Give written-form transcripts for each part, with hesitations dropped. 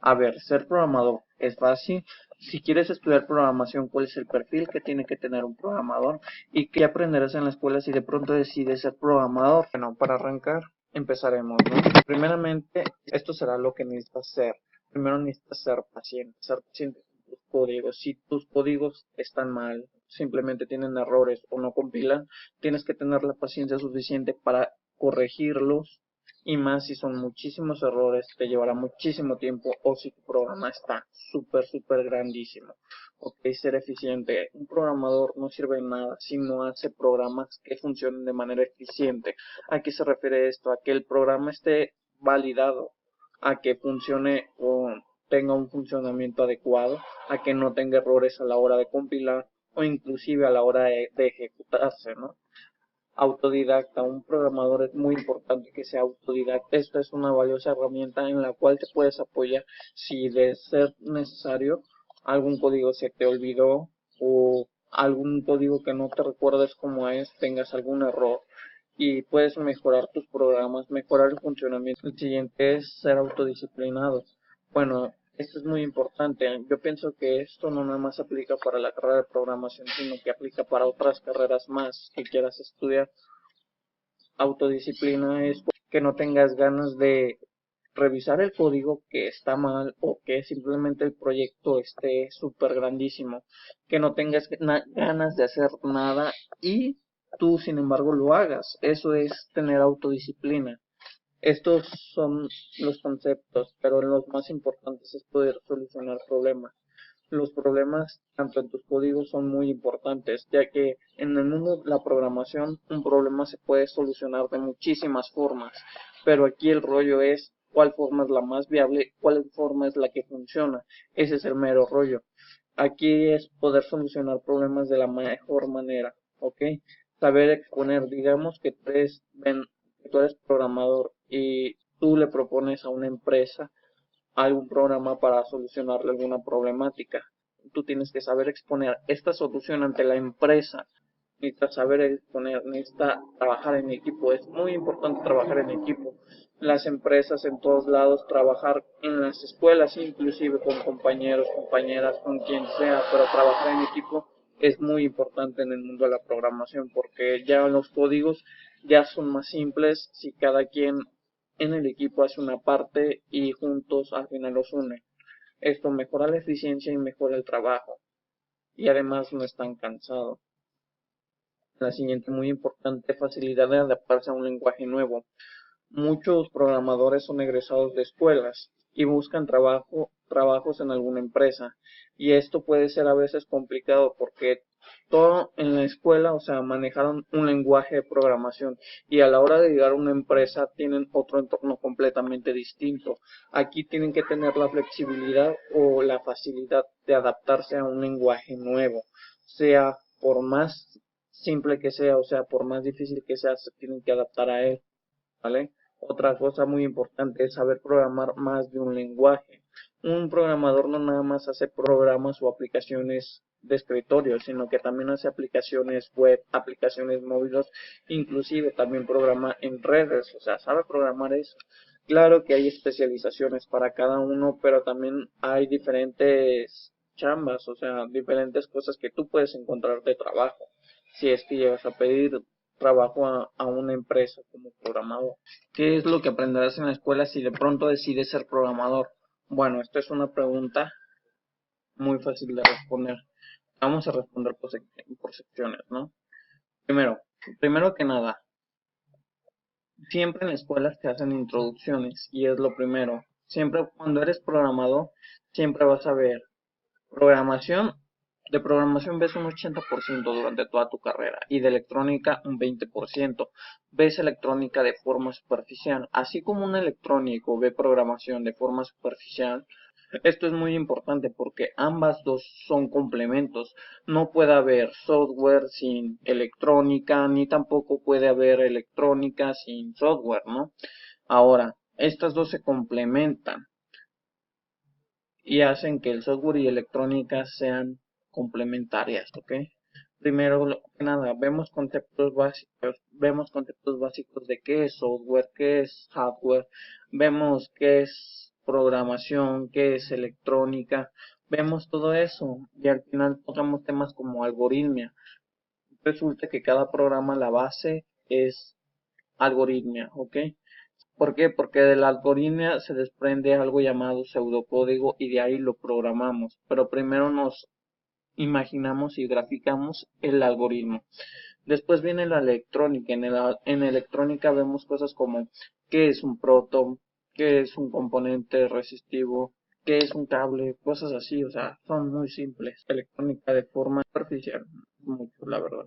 A ver, ser programador es fácil. Si quieres estudiar programación, ¿cuál es el perfil que tiene que tener un programador? ¿Y qué aprenderás en la escuela si de pronto decides ser programador? Bueno, para arrancar, empezaremos, ¿no? Primeramente, esto será lo que necesitas hacer. Primero necesitas ser paciente con tus códigos. Si tus códigos están mal, simplemente tienen errores o no compilan, tienes que tener la paciencia suficiente para corregirlos, y más si son muchísimos errores, te llevará muchísimo tiempo, o si tu programa está súper grandísimo. Ok, ser eficiente. Un programador no sirve de nada si no hace programas que funcionen de manera eficiente. ¿A qué se refiere esto? A que el programa esté validado, a que funcione o tenga un funcionamiento adecuado, a que no tenga errores a la hora de compilar o inclusive a la hora de ejecutarse, ¿no? Autodidacta. Un programador es muy importante que sea autodidacta. Esta es una valiosa herramienta en la cual te puedes apoyar si de ser necesario algún código se te olvidó o algún código que no te recuerdes cómo es, tengas algún error y puedes mejorar tus programas, mejorar el funcionamiento. El siguiente es ser autodisciplinado. Bueno, esto es muy importante. Yo pienso que esto no nada más aplica para la carrera de programación, sino que aplica para otras carreras más que quieras estudiar. Autodisciplina es que no tengas ganas de revisar el código que está mal o que simplemente el proyecto esté súper grandísimo, que no tengas ganas de hacer nada y tú sin embargo lo hagas. Eso es tener autodisciplina. Estos son los conceptos, pero los más importantes es poder solucionar problemas. Los problemas, tanto en tus códigos, son muy importantes, ya que en el mundo de la programación un problema se puede solucionar de muchísimas formas, pero aquí el rollo es cuál forma es la más viable, cuál forma es la que funciona. Ese es el mero rollo. Aquí es poder solucionar problemas de la mejor manera, ¿ok? Saber exponer, digamos que tú eres programador y tú le propones a una empresa algún programa para solucionarle alguna problemática. Tú tienes que saber exponer esta solución ante la empresa. Necesitas saber exponer, necesitas trabajar en equipo. Es muy importante trabajar en equipo. Las empresas en todos lados, trabajar en las escuelas, inclusive con compañeros, compañeras, con quien sea, pero trabajar en equipo es muy importante en el mundo de la programación porque ya los códigos ya son más simples si cada quien en el equipo hace una parte y juntos al final los une. Esto mejora la eficiencia y mejora el trabajo. Y además no están cansados. La siguiente muy importante, facilidad de adaptarse a un lenguaje nuevo. Muchos programadores son egresados de escuelas y buscan trabajos en alguna empresa. Y esto puede ser a veces complicado porque todo en la escuela, o sea, manejaron un lenguaje de programación y a la hora de llegar a una empresa tienen otro entorno completamente distinto. Aquí tienen que tener la flexibilidad o la facilidad de adaptarse a un lenguaje nuevo, sea por más simple que sea, o sea, por más difícil que sea, se tienen que adaptar a él, ¿vale? Otra cosa muy importante es saber programar más de un lenguaje. Un programador no nada más hace programas o aplicaciones de escritorio, sino que también hace aplicaciones web, aplicaciones móviles, inclusive también programa en redes, o sea, sabe programar eso. Claro que hay especializaciones para cada uno, pero también hay diferentes chambas, o sea, diferentes cosas que tú puedes encontrar de trabajo si es que llegas a pedir trabajo a una empresa como programador. ¿Qué es lo que aprenderás en la escuela si de pronto decides ser programador? Bueno, esta es una pregunta muy fácil de responder. Vamos a responder por secciones, ¿no? Primero, primero que nada, siempre en la escuela te hacen introducciones y es lo primero. Siempre cuando eres programador, siempre vas a ver programación. De programación ves un 80% durante toda tu carrera y de electrónica un 20%. Ves electrónica de forma superficial. Así como un electrónico ve programación de forma superficial, esto es muy importante porque ambas dos son complementos. No puede haber software sin electrónica, ni tampoco puede haber electrónica sin software, ¿no? Ahora, estas dos se complementan y hacen que el software y electrónica sean complementarias, ¿ok? Primero que nada, vemos conceptos básicos de qué es software, qué es hardware, vemos qué es programación, qué es electrónica. Vemos todo eso y al final tocamos temas como algoritmia. Resulta que cada programa, la base es algoritmia, ¿ok? ¿Por qué? Porque de la algoritmia se desprende algo llamado pseudocódigo y de ahí lo programamos. Pero primero nos imaginamos y graficamos el algoritmo. Después viene la electrónica. En electrónica vemos cosas como qué es un proto, qué es un componente resistivo, qué es un cable, cosas así. O sea, son muy simples. Electrónica de forma superficial, mucho, la verdad.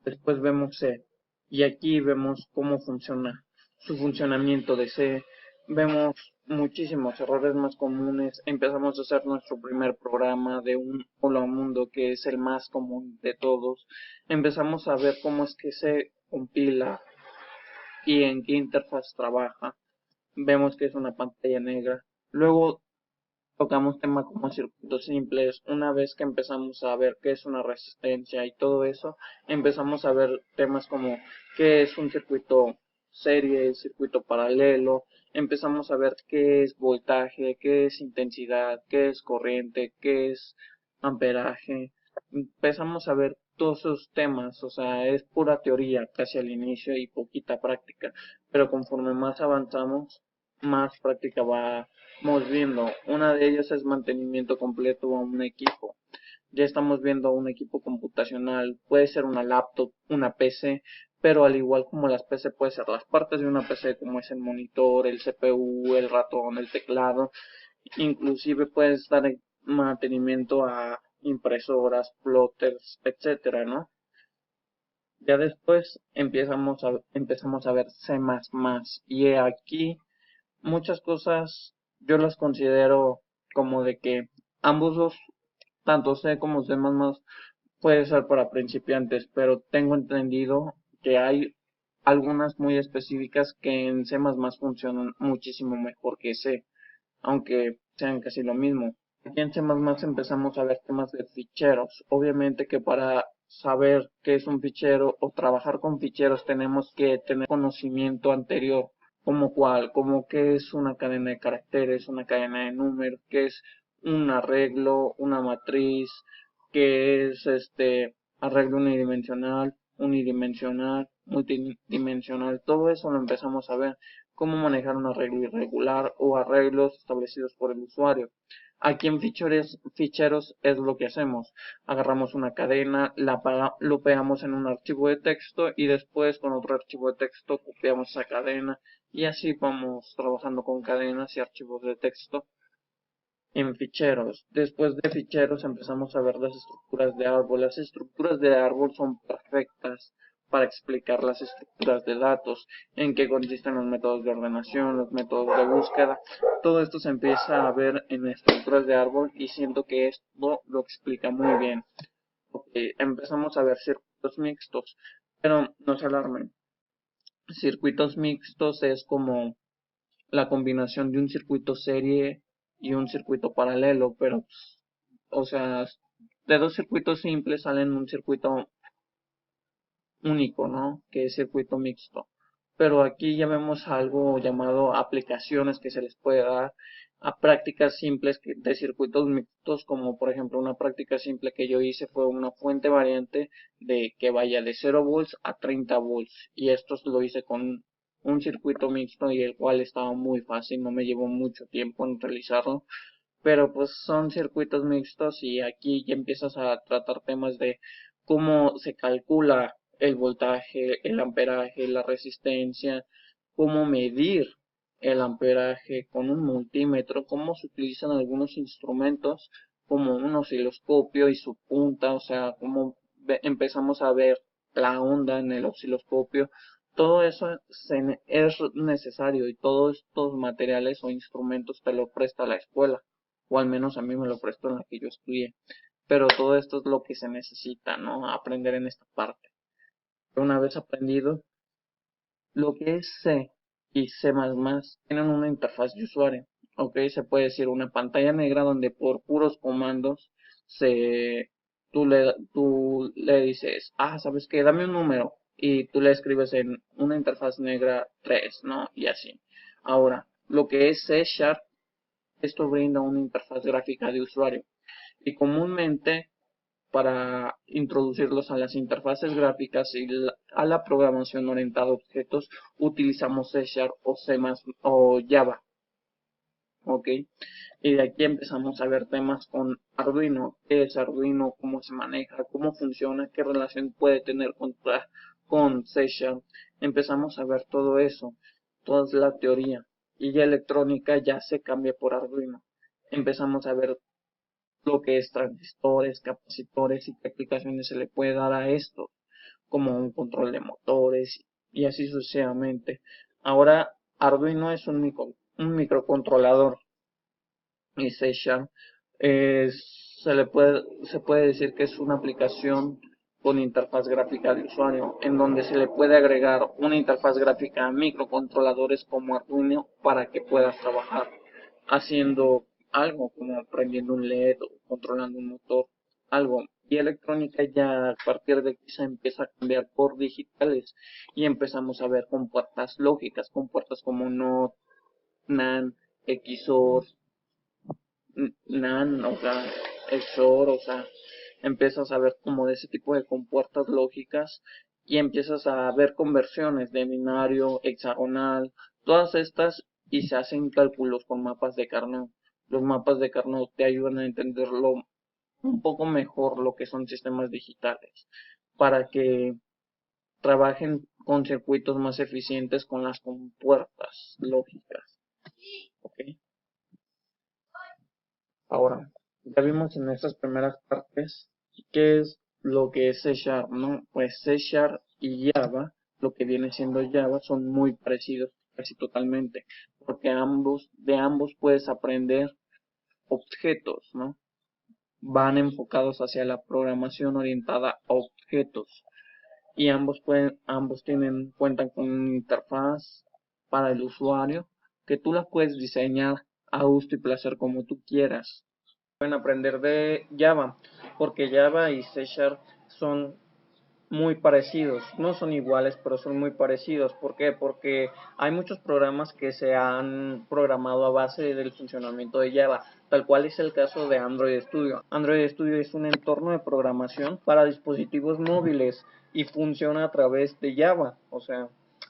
Después vemos C y aquí vemos cómo funciona su funcionamiento de C. Vemos muchísimos errores más comunes. Empezamos a hacer nuestro primer programa de un Hola Mundo, que es el más común de todos. Empezamos a ver cómo es que se compila y en qué interfaz trabaja. Vemos que es una pantalla negra. Luego tocamos temas como circuitos simples. Una vez que empezamos a ver qué es una resistencia y todo eso, empezamos a ver temas como qué es un circuito serie, circuito paralelo. Empezamos a ver qué es voltaje, qué es intensidad, qué es corriente, qué es amperaje. Empezamos a ver todos esos temas, o sea, es pura teoría casi al inicio y poquita práctica, pero conforme más avanzamos, más práctica vamos viendo. Una de ellas es mantenimiento completo a un equipo. Ya estamos viendo un equipo computacional, puede ser una laptop, una PC, pero al igual como las PC puede ser las partes de una PC como es el monitor, el CPU, el ratón, el teclado, inclusive puedes dar mantenimiento a impresoras, plotters, etcétera, ¿no? Ya después empezamos a ver C++ y aquí muchas cosas yo las considero como de que ambos dos, tanto C como C++, puede ser para principiantes, pero tengo entendido que hay algunas muy específicas que en C++ funcionan muchísimo mejor que C, aunque sean casi lo mismo. Aquí en C++ empezamos a ver temas de ficheros. Obviamente que para saber qué es un fichero o trabajar con ficheros tenemos que tener conocimiento anterior, como cuál, como qué es una cadena de caracteres, una cadena de números, qué es un arreglo, una matriz, qué es arreglo unidimensional, multidimensional, todo eso lo empezamos a ver, cómo manejar un arreglo irregular o arreglos establecidos por el usuario. Aquí en ficheros es lo que hacemos. Agarramos una cadena, lo pegamos en un archivo de texto y después con otro archivo de texto copiamos esa cadena y así vamos trabajando con cadenas y archivos de texto en ficheros. Después de ficheros empezamos a ver las estructuras de árbol. Las estructuras de árbol son perfectas para explicar las estructuras de datos, en qué consisten los métodos de ordenación, los métodos de búsqueda. Todo esto se empieza a ver en estructuras de árbol y siento que esto lo explica muy bien. Okay, empezamos a ver circuitos mixtos, pero no se alarmen. Circuitos mixtos es como la combinación de un circuito serie y un circuito paralelo, pero, o sea, de dos circuitos simples salen un circuito único, ¿no? Que es circuito mixto. Pero aquí ya vemos algo llamado aplicaciones que se les puede dar a prácticas simples de circuitos mixtos, como por ejemplo una práctica simple que yo hice fue una fuente variante de que vaya de 0 volts a 30 volts y esto lo hice con un circuito mixto y el cual estaba muy fácil, no me llevó mucho tiempo en realizarlo, pero pues son circuitos mixtos y aquí ya empiezas a tratar temas de cómo se calcula el voltaje, el amperaje, la resistencia, cómo medir el amperaje con un multímetro, cómo se utilizan algunos instrumentos como un osciloscopio y su punta, o sea, cómo empezamos a ver la onda en el osciloscopio. Todo eso es necesario y todos estos materiales o instrumentos te lo presta la escuela, o al menos a mí me lo prestó en la que yo estudié. Pero todo esto es lo que se necesita, ¿no? Aprender en esta parte. Una vez aprendido, lo que es C y C++ tienen una interfaz de usuario. Ok, se puede decir una pantalla negra donde por puros comandos se, tú le dices, ¿sabes qué? Dame un número y tú le escribes en una interfaz negra 3, ¿no? Y así. Ahora, Lo que es C Sharp, esto brinda una interfaz gráfica de usuario y comúnmente para introducirlos a las interfaces gráficas y a la programación orientada a objetos utilizamos C Sharp o C++ o Java. Ok, y de aquí empezamos a ver temas con Arduino, qué es Arduino, cómo se maneja, cómo funciona, qué relación puede tener con C Sharp. Empezamos a ver todo eso, toda la teoría, y ya electrónica ya se cambia por Arduino. Empezamos a ver lo que es transistores, capacitores y qué aplicaciones se le puede dar a esto, como un control de motores y así sucesivamente. Ahora Arduino es un microcontrolador y C Sharp se puede decir que es una aplicación con interfaz gráfica de usuario, en donde se le puede agregar una interfaz gráfica a microcontroladores como Arduino para que puedas trabajar haciendo algo como prendiendo un LED o controlando un motor, algo. Y electrónica ya a partir de aquí se empieza a cambiar por digitales y empezamos a ver con puertas lógicas, con puertas como NOT, NAND, XOR, NAND, o sea, XOR, o sea, empiezas a ver como de ese tipo de compuertas lógicas y empiezas a ver conversiones de binario, hexagonal, todas estas y se hacen cálculos con mapas de Carnot. Los mapas de Carnot te ayudan a entenderlo un poco mejor lo que son sistemas digitales para que trabajen con circuitos más eficientes con las compuertas lógicas. ¿Ok? Ahora, ya vimos en estas primeras partes qué es lo que es C Sharp, ¿no? Pues C Sharp y Java, lo que viene siendo Java, son muy parecidos casi totalmente, porque de ambos puedes aprender objetos, ¿no? Van enfocados hacia la programación orientada a objetos y cuentan con una interfaz para el usuario que tú las puedes diseñar a gusto y placer como tú quieras. Pueden aprender de Java, porque Java y C Sharp son muy parecidos, no son iguales, pero son muy parecidos. ¿Por qué? Porque hay muchos programas que se han programado a base del funcionamiento de Java, tal cual es el caso de Android Studio. Android Studio es un entorno de programación para dispositivos móviles y funciona a través de Java, o sea,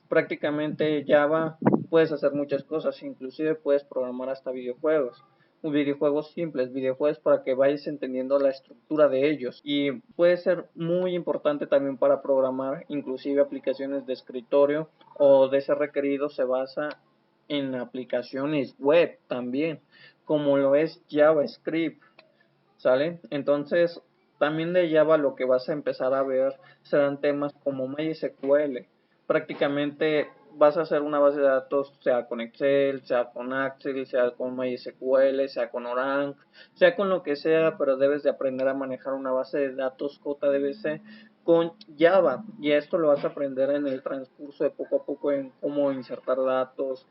prácticamente Java puedes hacer muchas cosas, inclusive puedes programar hasta videojuegos simples, videojuegos para que vayas entendiendo la estructura de ellos y puede ser muy importante también para programar inclusive aplicaciones de escritorio o de ser requerido se basa en aplicaciones web también como lo es JavaScript, ¿sale? Entonces también de Java lo que vas a empezar a ver serán temas como MySQL. Prácticamente vas a hacer una base de datos sea con Excel, sea con Access, sea con MySQL, sea con Oracle, sea con lo que sea, pero debes de aprender a manejar una base de datos JDBC con Java y esto lo vas a aprender en el transcurso de poco a poco en cómo insertar datos,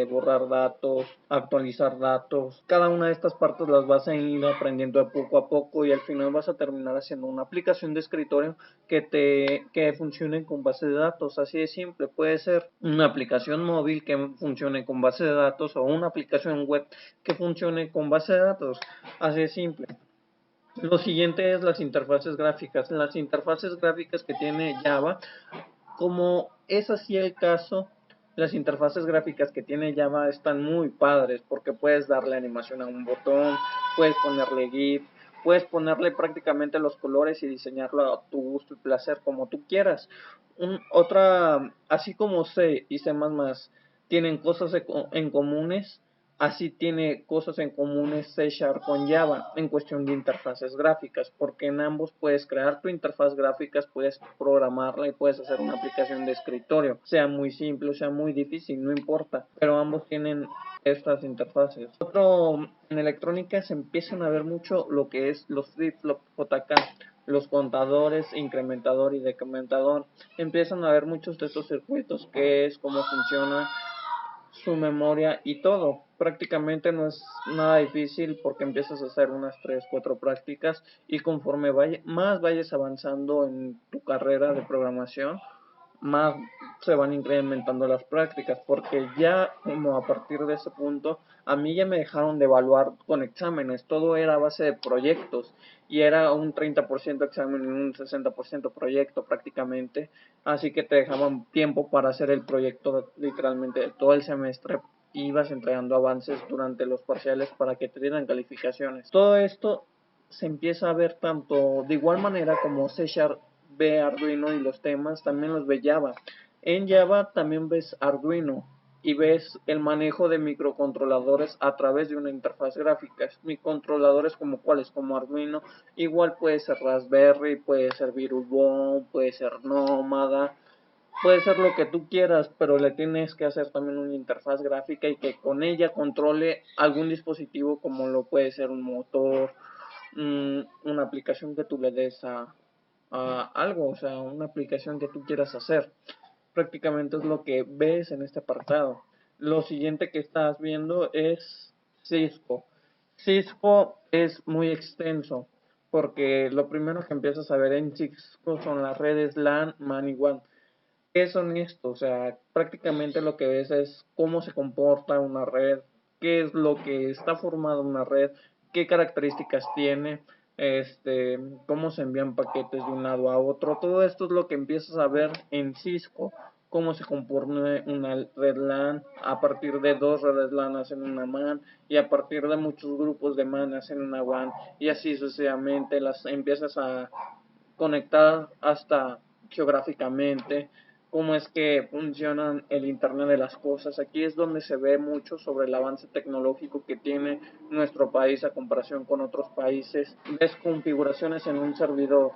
borrar datos, actualizar datos. Cada una de estas partes las vas a ir aprendiendo de poco a poco y al final vas a terminar haciendo una aplicación de escritorio que funcione con base de datos. Así de simple, puede ser una aplicación móvil que funcione con base de datos o una aplicación web que funcione con base de datos. Así de simple. Lo siguiente es las interfaces gráficas. Las interfaces gráficas que tiene Java, como es así el caso, las interfaces gráficas que tiene Java están muy padres porque puedes darle animación a un botón, puedes ponerle GIF, puedes ponerle prácticamente los colores y diseñarlo a tu gusto y placer como tú quieras. Así como C y C++ tienen cosas en comunes, así tiene cosas en comunes C Sharp con Java en cuestión de interfaces gráficas, porque en ambos puedes crear tu interfaz gráfica, puedes programarla y puedes hacer una aplicación de escritorio, sea muy simple, sea muy difícil, no importa, pero ambos tienen estas interfaces. En electrónica se empiezan a ver mucho lo que es los flip-flop JK, los contadores, incrementador y decrementador. Empiezan a ver muchos de estos circuitos, que es cómo funciona su memoria y todo. Prácticamente no es nada difícil porque empiezas a hacer unas 3 4 prácticas y conforme más vayas avanzando en tu carrera de programación, más se van incrementando las prácticas, porque ya como a partir de ese punto, a mí ya me dejaron de evaluar con exámenes, todo era a base de proyectos, y era un 30% examen y un 60% proyecto prácticamente, así que te dejaban tiempo para hacer el proyecto literalmente todo el semestre, ibas entregando avances durante los parciales para que te dieran calificaciones. Todo esto se empieza a ver tanto de igual manera como C Sharp ve Arduino y los temas, también los ve Java. En Java también ves Arduino y ves el manejo de microcontroladores a través de una interfaz gráfica. Microcontroladores como cuáles, como Arduino, igual puede ser Raspberry, puede ser Virubone, puede ser Nómada, puede ser lo que tú quieras, pero le tienes que hacer también una interfaz gráfica y que con ella controle algún dispositivo como lo puede ser un motor, una aplicación que tú le des a algo, o sea, una aplicación que tú quieras hacer. Prácticamente es lo que ves en este apartado. Lo siguiente que estás viendo es Cisco. Cisco es muy extenso porque lo primero que empiezas a ver en Cisco son las redes LAN, MAN y WAN. ¿Qué son esto? O sea, prácticamente lo que ves es cómo se comporta una red, qué es lo que está formada una red, qué características tiene, cómo se envían paquetes de un lado a otro. Todo esto es lo que empiezas a ver en Cisco, cómo se compone una red LAN, a partir de dos redes LAN hacen una MAN, y a partir de muchos grupos de MAN hacen una WAN, y así sucesivamente las empiezas a conectar hasta geográficamente, cómo es que funciona el Internet de las cosas. Aquí es donde se ve mucho sobre el avance tecnológico que tiene nuestro país a comparación con otros países. Ves configuraciones en un servidor.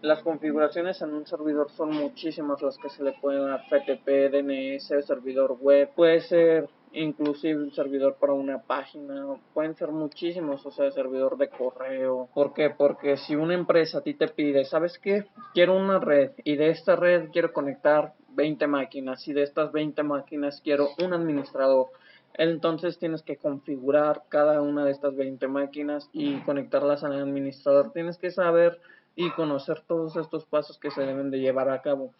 Las configuraciones en un servidor son muchísimas las que se le pueden dar: FTP, DNS, servidor web, puede ser inclusive un servidor para una página, pueden ser muchísimos, o sea, servidor de correo. ¿Por qué? Porque si una empresa a ti te pide, ¿sabes qué? Quiero una red y de esta red quiero conectar 20 máquinas y de estas 20 máquinas quiero un administrador. Entonces tienes que configurar cada una de estas 20 máquinas y conectarlas al administrador. Tienes que saber y conocer todos estos pasos que se deben de llevar a cabo.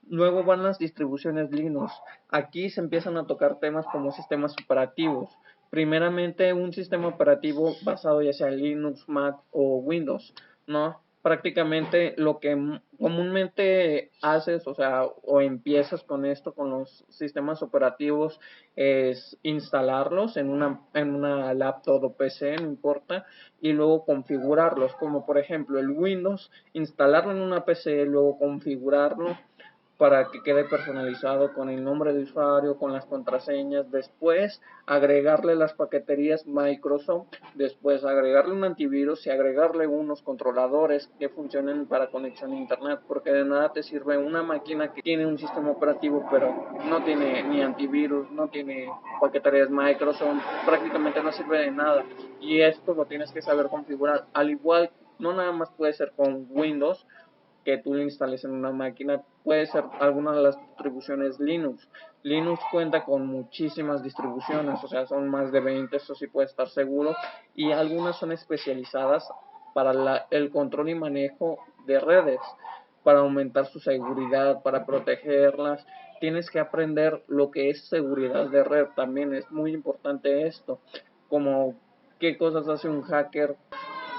Luego van las distribuciones Linux. Aquí se empiezan a tocar temas como sistemas operativos. Primeramente, un sistema operativo basado ya sea en Linux, Mac o Windows, ¿no? Prácticamente lo que comúnmente haces, o sea, o empiezas con esto, con los sistemas operativos, es instalarlos en una laptop o PC, no importa, y luego configurarlos, como por ejemplo el Windows, instalarlo en una PC, luego configurarlo para que quede personalizado con el nombre de usuario, con las contraseñas, después agregarle las paqueterías Microsoft, después agregarle un antivirus y agregarle unos controladores que funcionen para conexión a internet, porque de nada te sirve una máquina que tiene un sistema operativo pero no tiene ni antivirus, no tiene paqueterías Microsoft, prácticamente no sirve de nada, y esto lo tienes que saber configurar. Al igual, no nada más puede ser con Windows, que tú le instales en una máquina, puede ser alguna de las distribuciones Linux. Linux cuenta con muchísimas distribuciones, o sea, son más de 20, eso sí puede estar seguro, y algunas son especializadas para el control y manejo de redes, para aumentar su seguridad, para protegerlas. Tienes que aprender lo que es seguridad de red, también es muy importante esto, como qué cosas hace un hacker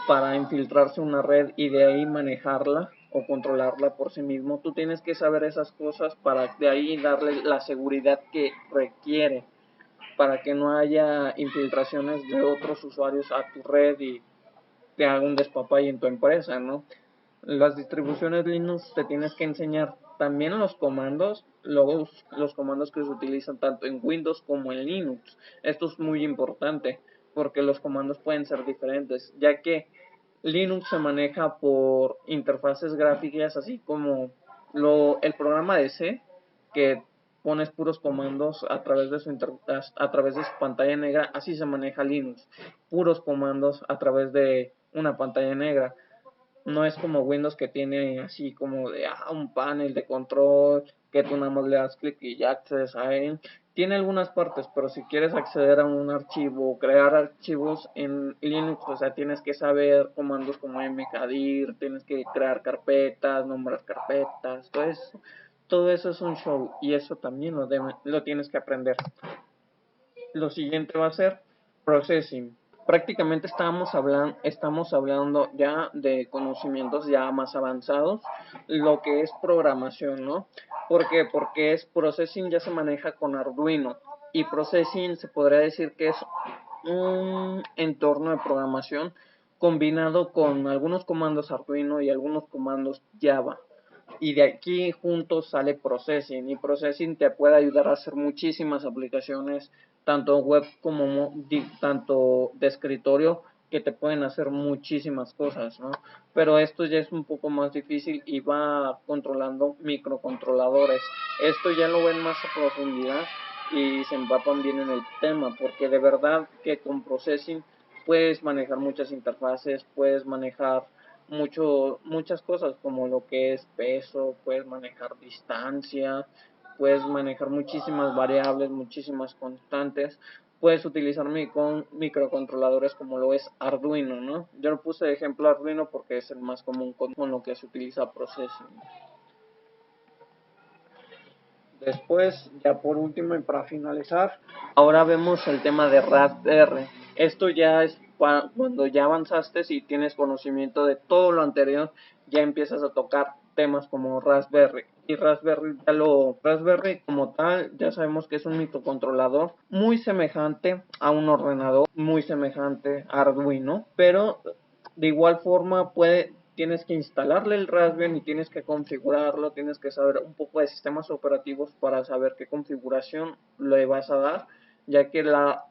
para infiltrarse en una red y de ahí manejarla o controlarla por sí mismo. Tú tienes que saber esas cosas para de ahí darle la seguridad que requiere, para que no haya infiltraciones de otros usuarios a tu red y te haga un despapalle en tu empresa, ¿no? Las distribuciones Linux te tienes que enseñar también los comandos, los comandos que se utilizan tanto en Windows como en Linux. Esto es muy importante porque los comandos pueden ser diferentes, ya que Linux se maneja por interfaces gráficas, así como el programa de C, que pones puros comandos a través de a través de su pantalla negra. Así se maneja Linux, puros comandos a través de una pantalla negra. No es como Windows, que tiene así como de un panel de control, que tú nada más le das clic y ya accedes a él. Tiene algunas partes, pero si quieres acceder a un archivo o crear archivos en Linux, o sea, tienes que saber comandos como mkdir, tienes que crear carpetas, nombrar carpetas, todo eso. Todo eso es un show y eso también lo tienes que aprender. Lo siguiente va a ser processing. Prácticamente estamos hablando ya de conocimientos ya más avanzados, lo que es programación, ¿no? ¿Por qué? Porque processing ya se maneja con Arduino y processing se podría decir que es un entorno de programación combinado con algunos comandos Arduino y algunos comandos Java. Y de aquí juntos sale Processing, y Processing te puede ayudar a hacer muchísimas aplicaciones, tanto web como tanto de escritorio, que te pueden hacer muchísimas cosas, ¿no? Pero esto ya es un poco más difícil y va controlando microcontroladores. Esto ya lo ven más a profundidad y se empapan bien en el tema, porque de verdad que con Processing puedes manejar muchas interfaces, puedes manejar muchas cosas como lo que es peso, puedes manejar distancia, puedes manejar muchísimas variables, muchísimas constantes, puedes utilizar microcontroladores como lo es Arduino, ¿no? Yo lo puse de ejemplo Arduino porque es el más común con lo que se utiliza Processing. Después, ya por último y para finalizar, ahora vemos el tema de Raspberry. Esto ya es cuando ya avanzaste y tienes conocimiento de todo lo anterior, ya empiezas a tocar temas como Raspberry. Y Raspberry como tal, ya sabemos que es un microcontrolador muy semejante a un ordenador, muy semejante a Arduino, pero de igual forma tienes que instalarle el Raspberry y tienes que configurarlo, tienes que saber un poco de sistemas operativos para saber qué configuración le vas a dar, ya que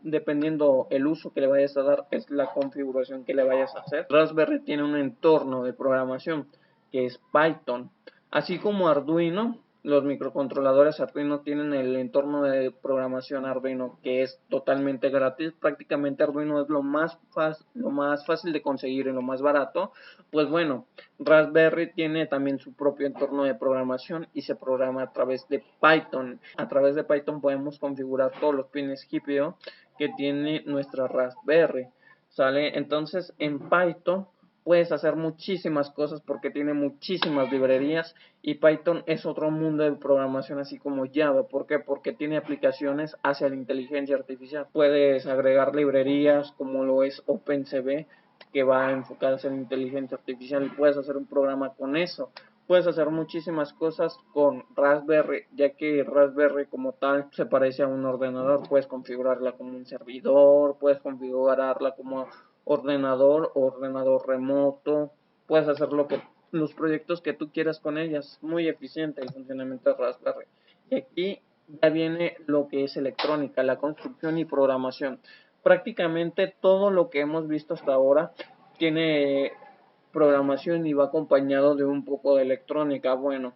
dependiendo el uso que le vayas a dar es la configuración que le vayas a hacer. Raspberry tiene un entorno de programación que es Python, así como Arduino. Los microcontroladores Arduino tienen el entorno de programación Arduino, que es totalmente gratis. Prácticamente Arduino es lo más fácil de conseguir y lo más barato. Pues bueno, Raspberry tiene también su propio entorno de programación y se programa a través de Python. A través de Python podemos configurar todos los pines GPIO que tiene nuestra Raspberry, ¿sale? Entonces en Python puedes hacer muchísimas cosas porque tiene muchísimas librerías, y Python es otro mundo de programación así como Java. ¿Por qué? Porque tiene aplicaciones hacia la inteligencia artificial. Puedes agregar librerías como lo es OpenCV, que va enfocada hacia la inteligencia artificial, y puedes hacer un programa con eso. Puedes hacer muchísimas cosas con Raspberry, ya que Raspberry como tal se parece a un ordenador. Puedes configurarla como un servidor, puedes configurarla como ordenador remoto, puedes hacer los proyectos que tú quieras con ellas. Muy eficiente el funcionamiento de Raspberry. Y aquí ya viene lo que es electrónica, la construcción y programación. Prácticamente todo lo que hemos visto hasta ahora tiene programación y va acompañado de un poco de electrónica. Bueno,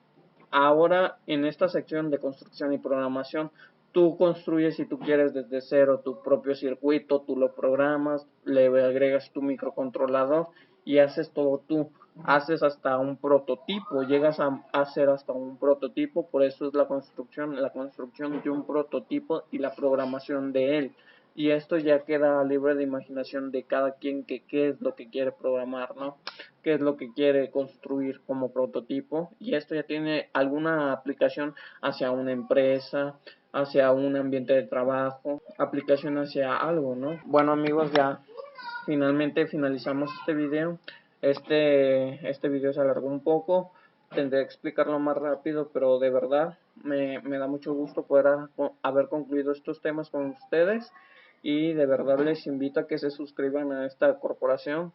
ahora en esta sección de construcción y programación, tú construyes, si tú quieres, desde cero tu propio circuito, tú lo programas, le agregas tu microcontrolador y haces todo tú. Haces hasta un prototipo, llegas a hacer hasta un prototipo. Por eso es la construcción de un prototipo y la programación de él. Y esto ya queda libre de imaginación de cada quien, que qué es lo que quiere programar, ¿no? Qué es lo que quiere construir como prototipo. Y esto ya tiene alguna aplicación hacia una empresa, hacia un ambiente de trabajo, aplicación hacia algo, ¿no? Bueno, amigos, ya finalmente finalizamos este video. Este video se alargó un poco, tendré que explicarlo más rápido, pero de verdad me da mucho gusto poder haber concluido estos temas con ustedes, y de verdad les invito a que se suscriban a esta corporación,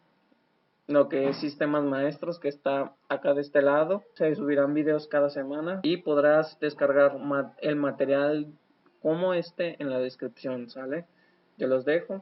lo que es Sistemas Maestros, que está acá de este lado. Se subirán videos cada semana y podrás descargar el material como este en la descripción, ¿sale? Yo los dejo.